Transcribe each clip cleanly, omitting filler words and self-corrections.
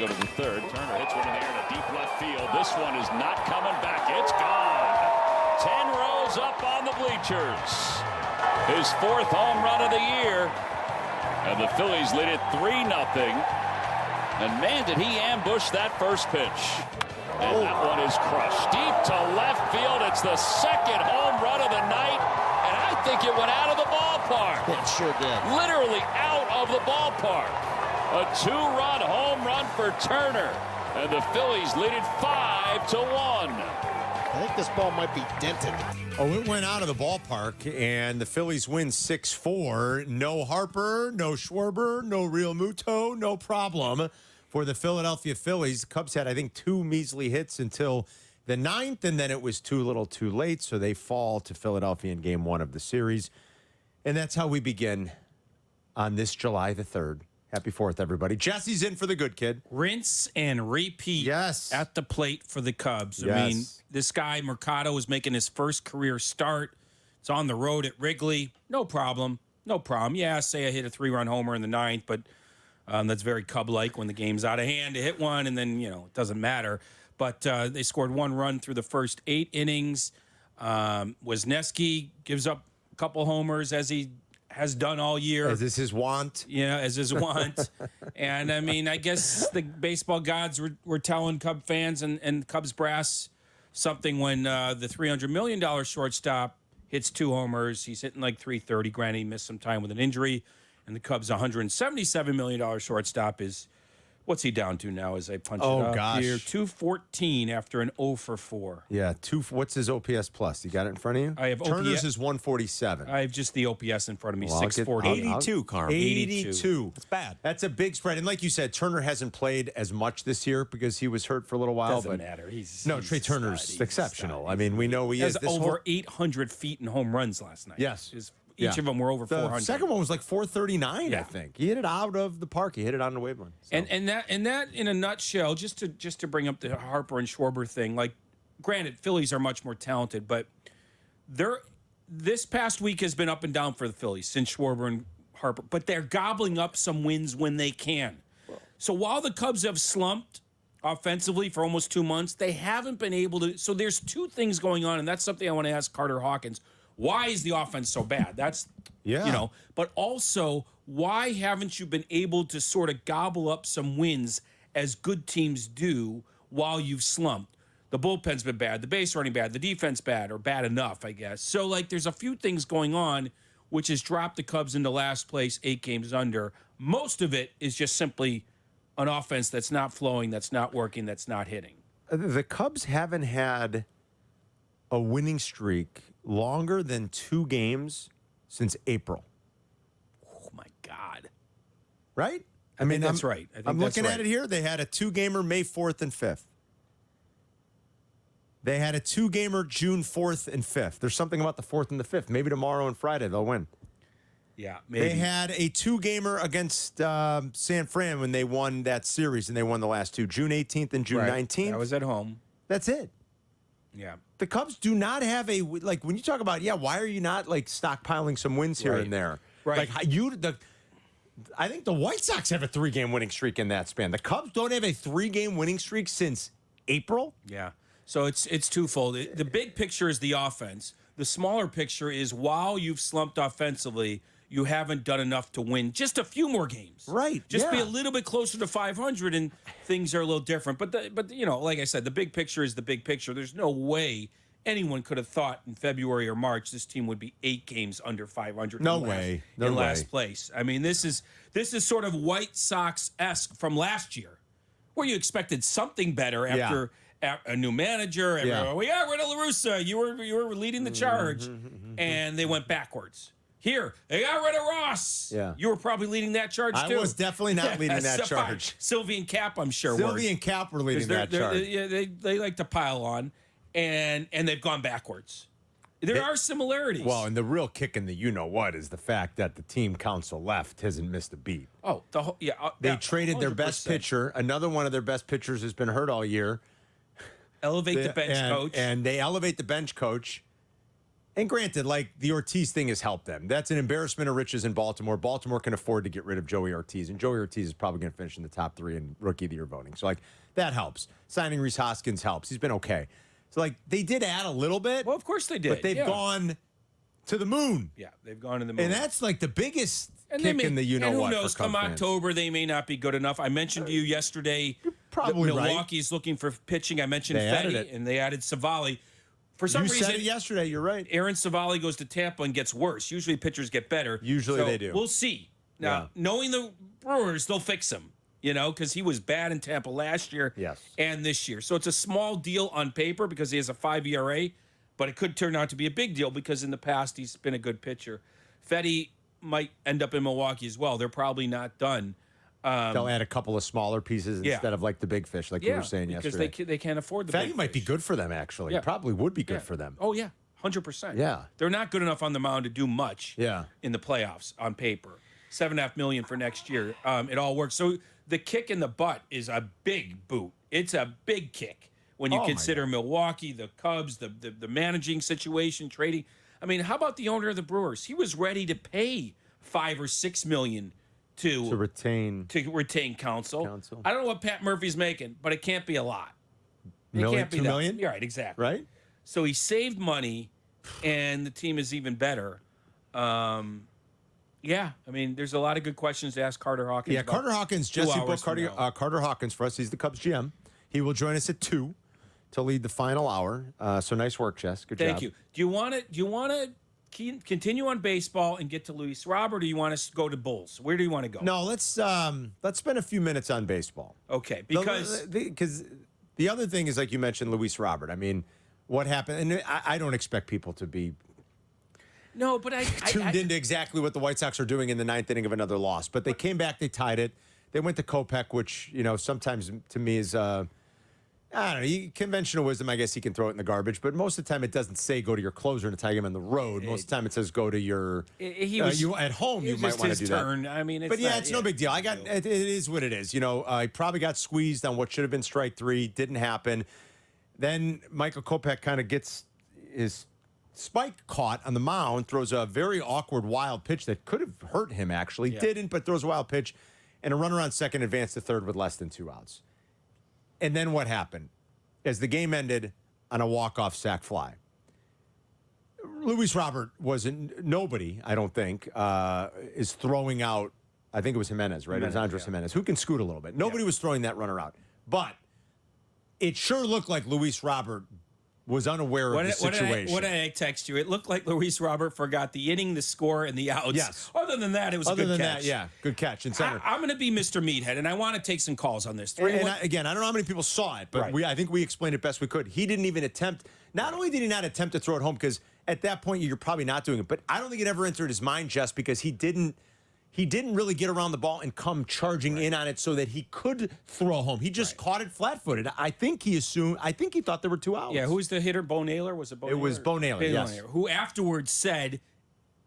Go to the third. Turner hits one in the air to deep left field. This one is not coming back. It's gone. 10 rows up on the bleachers. His 4th home run of the year. And the Phillies lead it 3-0. And man, did he ambush that first pitch. And that one is crushed. Deep to left field. It's the 2nd home run of the night. And I think it went out of the ballpark. It sure did. Literally out of the ballpark. A 2-run home run for Turner. And the Phillies lead it 5-1. I think this ball might be dented. Oh, it went out of the ballpark, and the Phillies win 6-4. No Harper, no Schwarber, no Real Muto, no problem for the Philadelphia Phillies. The Cubs had, I think, 2 measly hits until the 9th, and then it was too little too late, so they fall to Philadelphia in Game 1 of the series. And that's how we begin on this July the 3rd. Happy 4th, everybody. Jesse's in for the good kid. Rinse and repeat at the plate for the Cubs. Yes. I mean, this guy, Mercado, is making his first career start. It's on the road at Wrigley. No problem. No problem. Yeah, say I hit a 3-run homer in the 9th, but that's very Cub-like when the game's out of hand to hit one, and then, it doesn't matter. But they scored 1 run through the first 8 innings. Wisniewski gives up a couple homers as he has done all year. As is his want. Yeah, as his want. And, I mean, I guess the baseball gods were telling Cub fans and Cubs brass something when the $300 million shortstop hits 2 homers. He's hitting like .330. Granted, he missed some time with an injury. And the Cubs' $177 million shortstop is, what's he down to now as I punch it up here? 214 after an 0 for 4. Yeah, what's his OPS plus? You got it in front of you? I have Turner's OPS. is 147. I have just the OPS in front of me, Well, 640. 82, Carm. 82. That's bad. That's a big spread. And like you said, Turner hasn't played as much this year because he was hurt for a little while. Doesn't but matter. Trey Turner's exceptional. I mean, we know he has is. This over 800 feet in home runs last night. Yes. Each of them were over 400. The second one was like 439, I think. He hit it out of the park. He hit it on the waveline. So. And that in a nutshell, just to bring up the Harper and Schwarber thing, like, granted, Phillies are much more talented, but this past week has been up and down for the Phillies since Schwarber and Harper, but they're gobbling up some wins when they can. So while the Cubs have slumped offensively for almost 2 months, they haven't been able to. So there's 2 things going on, and that's something I want to ask Carter Hawkins. Why is the offense so bad? That's, but also, why haven't you been able to sort of gobble up some wins as good teams do while you've slumped? The bullpen's been bad, the base running bad, the defense bad, or bad enough, I guess. So, like, there's a few things going on which has dropped the Cubs into last place, 8 games under. Most of it is just simply an offense that's not flowing, that's not working, that's not hitting. The Cubs haven't had a winning streak longer than 2 games since April. Oh, my God. Right? I mean, that's right. I'm looking at it here. They had a 2-gamer May 4th and 5th. They had a 2-gamer June 4th and 5th. There's something about the 4th and the 5th. Maybe tomorrow and Friday they'll win. Yeah, maybe. They had a 2-gamer against San Fran when they won that series, and they won the last 2, June 18th and June 19th. That was at home. That's it. Yeah. The Cubs do not have a, like, when you talk about, why are you not, like, stockpiling some wins here and there? Right. Like, I think the White Sox have a 3-game winning streak in that span. The Cubs don't have a 3-game winning streak since April. Yeah. So it's twofold. The big picture is the offense. The smaller picture is while you've slumped offensively, you haven't done enough to win just a few more games. Right. Just be a little bit closer to 500 and things are a little different. But like I said, the big picture is the big picture. There's no way anyone could have thought in February or March this team would be 8 games under 500. No way. In last place. I mean, this is sort of White Sox-esque from last year, where you expected something better after a new manager. We got rid of La Russa. You were leading the charge, and they went backwards. Here, they got rid of Ross. Yeah. You were probably leading that charge, too. I was definitely not leading that charge. Sylvie and Cap, I'm sure, Sylvie and Cap were leading that charge. They like to pile on, and they've gone backwards. There are similarities. Well, and the real kick in the you-know-what is the fact that the team council left hasn't missed a beat. Oh, they traded their 100%. best pitcher. Another one of their best pitchers has been hurt all year. Elevate the bench coach. And they elevate the bench coach. And granted, like the Ortiz thing has helped them. That's an embarrassment of riches in Baltimore. Baltimore can afford to get rid of Joey Ortiz, and Joey Ortiz is probably going to finish in the top 3 in Rookie of the Year voting. So, like, that helps. Signing Reese Hoskins helps. He's been okay. So, like, they did add a little bit. Well, of course they did. But they've gone to the moon. Yeah, they've gone to the moon. And that's, like, the biggest and kick in the you-know-what. And who knows, come October, they may not be good enough. I mentioned to you yesterday probably Milwaukee's looking for pitching. I mentioned Fetty, and they added Savali. For some reason, you said it yesterday. You're right. Aaron Savali goes to Tampa and gets worse. Usually pitchers get better. Usually they do. We'll see. Now, knowing the Brewers, they'll fix him, because he was bad in Tampa last year and this year. So it's a small deal on paper because he has a 5 ERA, but it could turn out to be a big deal because in the past he's been a good pitcher. Fetty might end up in Milwaukee as well. They're probably not done. They'll add a couple of smaller pieces instead of like the big fish, like you were saying yesterday. Because they can't afford the Fetty big might fish. be good for them, actually. Probably would be good for them. Oh, yeah. 100%. Yeah. They're not good enough on the mound to do much in the playoffs on paper. $7.5 million for next year. It all works. So the kick in the butt is a big boot. It's a big kick when you consider Milwaukee, the Cubs, the managing situation, trading. I mean, how about the owner of the Brewers? He was ready to pay $5 or $6 million to retain counsel. I don't know what Pat Murphy's making, but it can't be a lot. It can't be $2 that. million? Yeah, right, exactly. Right? So he saved money, and the team is even better. I mean, there's a lot of good questions to ask Carter Hawkins. Yeah, Carter Hawkins, Jesse booked Carter Hawkins for us. He's the Cubs GM. He will join us at 2 to lead the final hour. So nice work, Jess. Good job. Thank you. Do you want to continue on baseball and get to Luis Robert, or do you want to go to Bulls? Where do you want to go? No, let's spend a few minutes on baseball. Okay, because the other thing is, like you mentioned, Luis Robert. I mean, what happened? And I don't expect people to be tuned into exactly what the White Sox are doing in the 9th inning of another loss. But they came back, they tied it. They went to Kopech, which, sometimes to me is I don't know. Conventional wisdom, I guess he can throw it in the garbage, but most of the time it doesn't say go to your closer and tie him on the road. Most of the time it says go to your. You at home. You might want to do turn. that. I mean, It's no big deal. It is what it is. I probably got squeezed on what should have been strike 3. Didn't happen. Then Michael Kopech kind of gets his spike caught on the mound, throws a very awkward wild pitch that could have hurt him. Actually, didn't, but throws a wild pitch, and a runner on second advanced to third with less than 2 outs. And then what happened? As the game ended on a walk-off sac fly, Luis Robert wasn't, nobody, I don't think, is throwing out, I think it was Jimenez, right? It was Andres Jimenez, who can scoot a little bit. Nobody was throwing that runner out. But it sure looked like Luis Robert was unaware of the situation. What did I text you? It looked like Luis Robert forgot the inning, the score, and the outs. Yes. Other than that, it was a good catch. Good catch in center. I'm going to be Mr. Meathead, and I want to take some calls on this. And I don't know how many people saw it, but I think we explained it best we could. He didn't even attempt. Not only did he not attempt to throw it home, because at that point you're probably not doing it, but I don't think it ever entered his mind, Jess, because he didn't really get around the ball and come charging in on it so that he could throw home. He just caught it flat-footed. I think he thought there were 2 outs. Yeah, who's the hitter? Bo Naylor? Was it Bo Naylor? It was Bo Naylor, yes. Who afterwards said,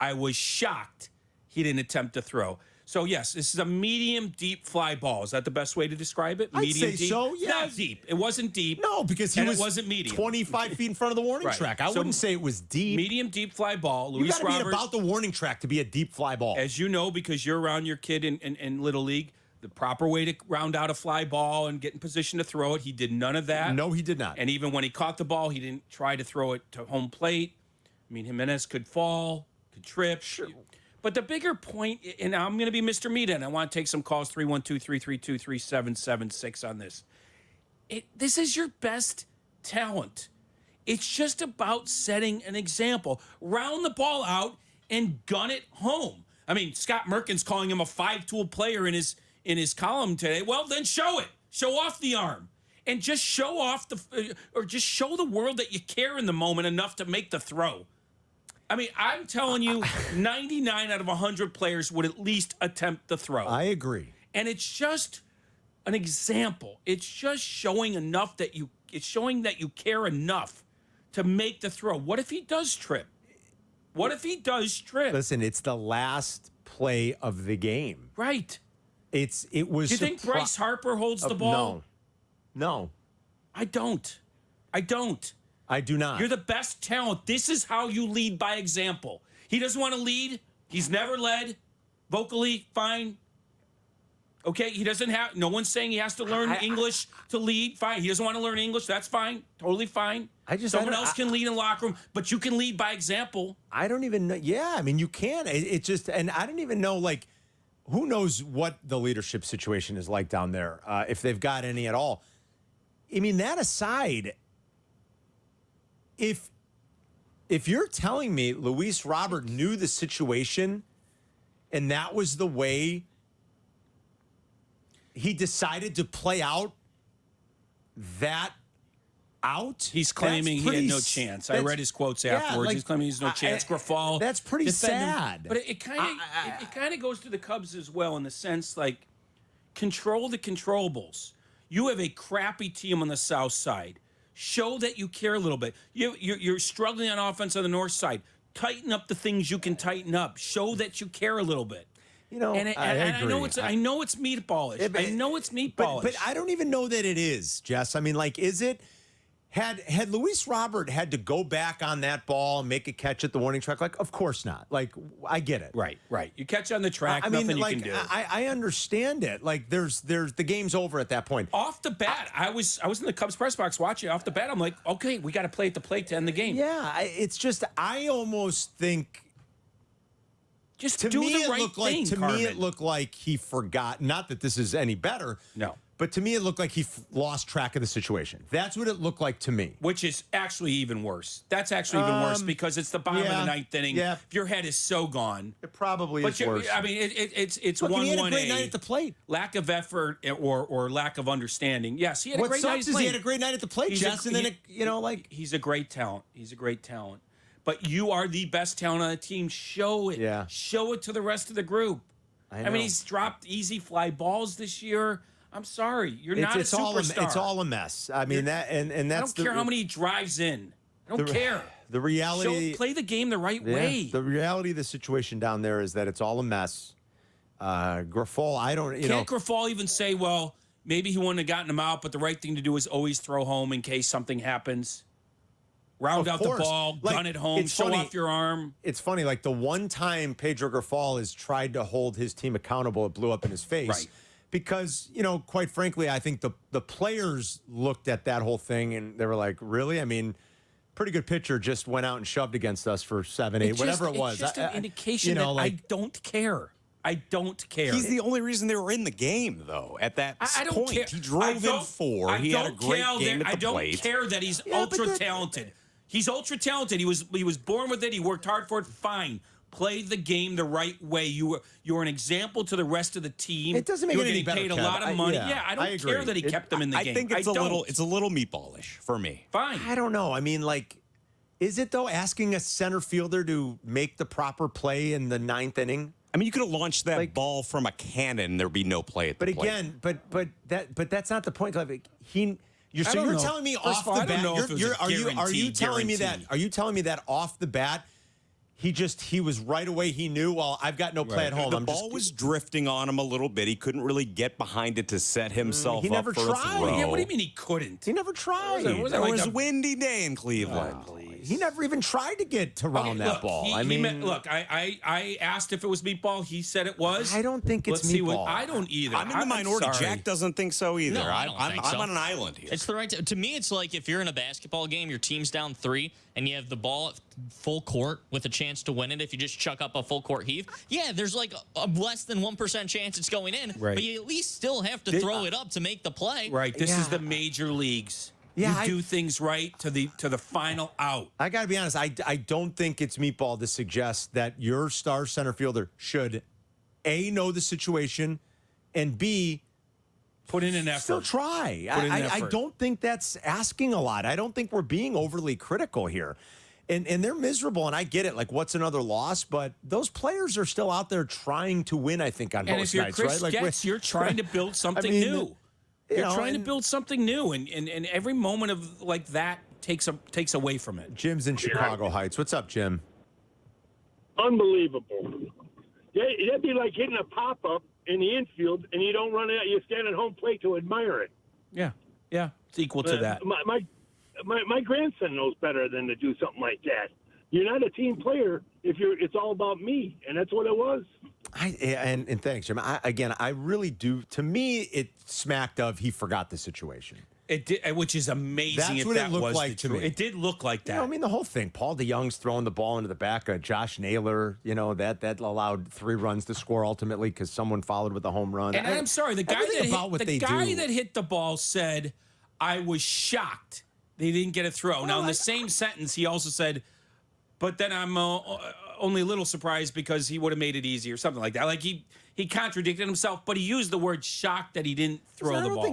I was shocked he didn't attempt to throw. So, yes, this is a medium deep fly ball. Is that the best way to describe it? Medium I'd say deep? so, yeah. Not deep. It wasn't deep. No, because it wasn't medium. 25 feet in front of the warning track. I wouldn't say it was deep. Medium deep fly ball. You got to be about the warning track to be a deep fly ball. As you know, because you're around your kid in Little League, the proper way to round out a fly ball and get in position to throw it, he did none of that. No, he did not. And even when he caught the ball, he didn't try to throw it to home plate. I mean, Jimenez could fall, could trip. Sure. But the bigger point, and I'm going to be Mr. Meathead, and I want to take some calls, 312-332-3776 on this. This is your best talent. It's just about setting an example. Round the ball out and gun it home. I mean, Scott Merkin's calling him a 5-tool player in his column today. Well, then show it. Show off the arm. And just show off just show the world that you care in the moment enough to make the throw. I mean, I'm telling you, 99 out of 100 players would at least attempt the throw. I agree. And it's just an example. It's just showing enough it's showing that you care enough to make the throw. What if he does trip? Listen, it's the last play of the game. Right. It was. Do you think Bryce Harper holds the ball? No. I don't. I do not. You're the best talent. This is how you lead by example. He doesn't want to lead. He's never led. Vocally, fine. Okay, he doesn't have, no one's saying he has to learn English to lead. Fine. He doesn't want to learn English. That's fine. Totally fine. Someone else can lead in the locker room, but you can lead by example. I don't even know. Yeah, I mean, you can. It just, and I don't even know, like, who knows what the leadership situation is like down there, if they've got any at all. I mean, that aside, if you're telling me Luis Robert knew the situation and that was the way he decided to play out that out, he's claiming he had no chance. I read his quotes afterwards. Like, He's claiming he's no chance. Grafal. That's pretty sad. But it kind of goes to the Cubs as well in the sense, like, control the controllables. You have a crappy team on the south side. Show that you care a little bit. You're struggling on offense on the north side. Tighten up the things you can tighten up. Show that you care a little bit. You know, and I know it's meatballish. I know it's meatballish. But I don't even know that it is, Jess. I mean, like, is it? Had Luis Robert had to go back on that ball and make a catch at the warning track? Like, of course not. Like, I get it. Right. You catch on the track, nothing you can do. I understand it. Like, there's the game's over at that point. Off the bat, I was in the Cubs press box watching. Off the bat, I'm like, okay, we got to play at the plate to end the game. Yeah, it's just I almost think. Just to do me, the right thing, to me, it looked like he forgot. Not that this is any better. No. But to me, it looked like he lost track of the situation. That's what it looked like to me. Which is actually even worse. That's actually even worse because it's the bottom of the ninth inning. Yeah. Your head is so gone. It probably is worse. I mean, it's Look, 1-1. he had a great night at the plate. Lack of effort or lack of understanding. Yes, he had a great night at the plate. He had a great night at the plate, Jess, and then he's a great talent. He's a great talent. But you are the best talent on the team. Show it. Yeah. Show it to the rest of the group. I mean, he's dropped easy fly balls this year. I'm sorry, you're not a superstar. It's all a mess. I mean, that's I don't care how many he drives in. I don't care. The reality, play the game the right way. The reality of the situation down there is that it's all a mess. Grafal, Can't Grafal even say, well, maybe he wouldn't have gotten him out, but the right thing to do is always throw home in case something happens. Round out the ball, gun it home, show off your arm. It's funny, like the one time Pedro Grafal has tried to hold his team accountable, it blew up in his face. Right. Because, quite frankly, I think the players looked at that whole thing and they were like, really? I mean, pretty good pitcher just went out and shoved against us for 7, 8, whatever it was. It's just an indication that I don't care. I don't care. He's the only reason they were in the game, though, at that I don't point. care. He drove in 4. He had a great game at the plate. I don't care that he's ultra talented. He's ultra talented. He was born with it. He worked hard for it. Fine. Play the game the right way. You were an example to the rest of the team. It doesn't make it any better. Paid a lot of money. I don't care that he kept them in the game. I think it's a little meatballish for me. Fine. I don't know. I mean, like, is it though asking a center fielder to make the proper play in the 9th inning? I mean, you could have launched that ball from a cannon. There'd be no play at the plate. But again, but that's not the point. Like, you're telling me off the bat. Are you telling me that? Are you telling me that off the bat? He was right away. He knew, well, I've got no play at home. The ball was drifting on him a little bit. He couldn't really get behind it to set himself up for a throw. Yeah, what do you mean he couldn't? He never tried. It was a windy day in Cleveland. He never even tried to get to round that ball. I asked if it was meatball. He said it was. I don't think it's meatball. I don't either. I'm in the minority. Jack doesn't think so either. No, I don't think so. I'm on an island here. It's the right. To me, it's like if you're in a basketball game, your team's down 3, and you have the ball at full court with a chance to win it. If you just chuck up a full court heave, there's like a less than 1% chance it's going in. Right. But you at least still have to throw it up to make the play. Right. This is the major leagues. Yeah, you do things right to the final out. I got to be honest. I don't think it's meatball to suggest that your star center fielder should A, know the situation, and B, put in an effort. Still try. I don't think that's asking a lot. I don't think we're being overly critical here. And they're miserable, and I get it. Like, what's another loss? But those players are still out there trying to win, I think, on most nights, Chris right? Like, Getz, you're trying to build something new. You're trying to build something new, and every moment of like that takes away from it. Jim's in Chicago Heights. What's up, Jim? Unbelievable. That'd be like hitting a pop-up in the infield, and you don't run out. You stand at home plate to admire it. Yeah, it's equal to that. my grandson knows better than to do something like that. You're not a team player if it's all about me, and that's what it was. And thanks, Jim. I really do. To me, it smacked of he forgot the situation. It did, which is amazing. That's if what that it looked was like to me. It did look like that. You know, I mean, the whole thing. Paul DeYoung's throwing the ball into the back of Josh Naylor. You know, that allowed 3 runs to score ultimately because someone followed with a home run. And I'm sorry, the guy that hit the ball said, "I was shocked they didn't get a throw." Now, in the same sentence, he also said, "But then I'm only a little surprised because he would have made it easy," or something like that. Like he contradicted himself, but he used the word shocked that he didn't throw the ball. I don't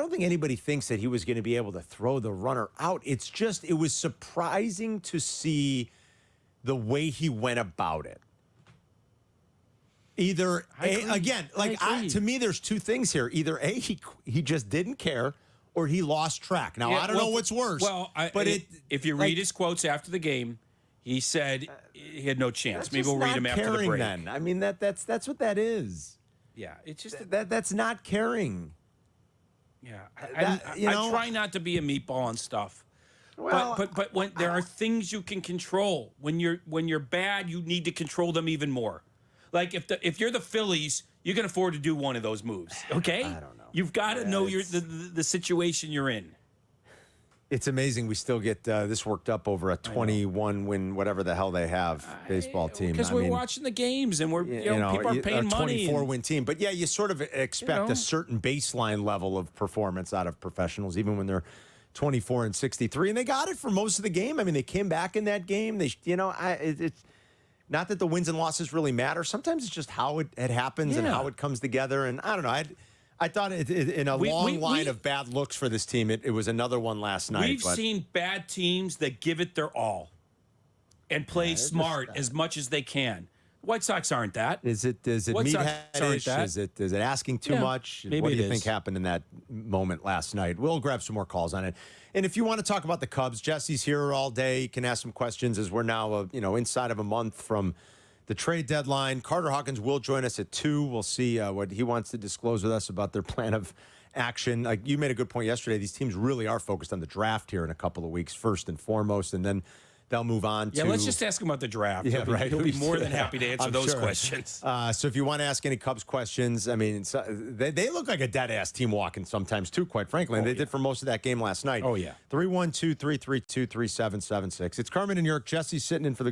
think anybody thinks that he was going to be able to throw the runner out. It's just, it was surprising to see the way he went about it. Either, to me, there's 2 things here. Either A, he just didn't care, or he lost track. Now, I don't know what's worse. Well, if you read his quotes after the game, he said he had no chance. Maybe we'll read him after the break. Then. I mean, that's what that is. Yeah, it's just that's not caring. Yeah, I try not to be a meatball on stuff. Well, but when there are things you can control, when you're bad, you need to control them even more. Like if you're the Phillies, you can afford to do one of those moves. Okay, I don't know. You've got to know the situation you're in. It's amazing we still get this worked up over a 21-win, whatever the hell they have, baseball team. Because we're watching the games and we're people are paying money. A 24-win team, but yeah, you sort of expect a certain baseline level of performance out of professionals, even when they're 24 and 63, and they got it for most of the game. I mean, they came back in that game. It's not that the wins and losses really matter. Sometimes it's just how it happens and how it comes together. And I don't know. I thought in a long line of bad looks for this team, it was another one last night. We've seen bad teams that give it their all and play smart as much as they can. White Sox aren't that. Is it meathead-ish? Is it asking too much? Maybe what do you think happened in that moment last night? We'll grab some more calls on it. And if you want to talk about the Cubs, Jesse's here all day. You can ask some questions as we're now inside of a month from the trade deadline. Carter Hawkins will join us at 2. We'll see what he wants to disclose with us about their plan of action. Like you made a good point yesterday. These teams really are focused on the draft here in a couple of weeks, first and foremost, and then they'll move on to... Yeah, let's just ask him about the draft. Yeah, He'll be more than happy to answer those questions. So if you want to ask any Cubs questions, I mean, they look like a dead-ass team walking sometimes, too, quite frankly. And they did for most of that game last night. Oh, yeah. 312-332-3776. It's Carmen and Jurko. Jesse's sitting in for the good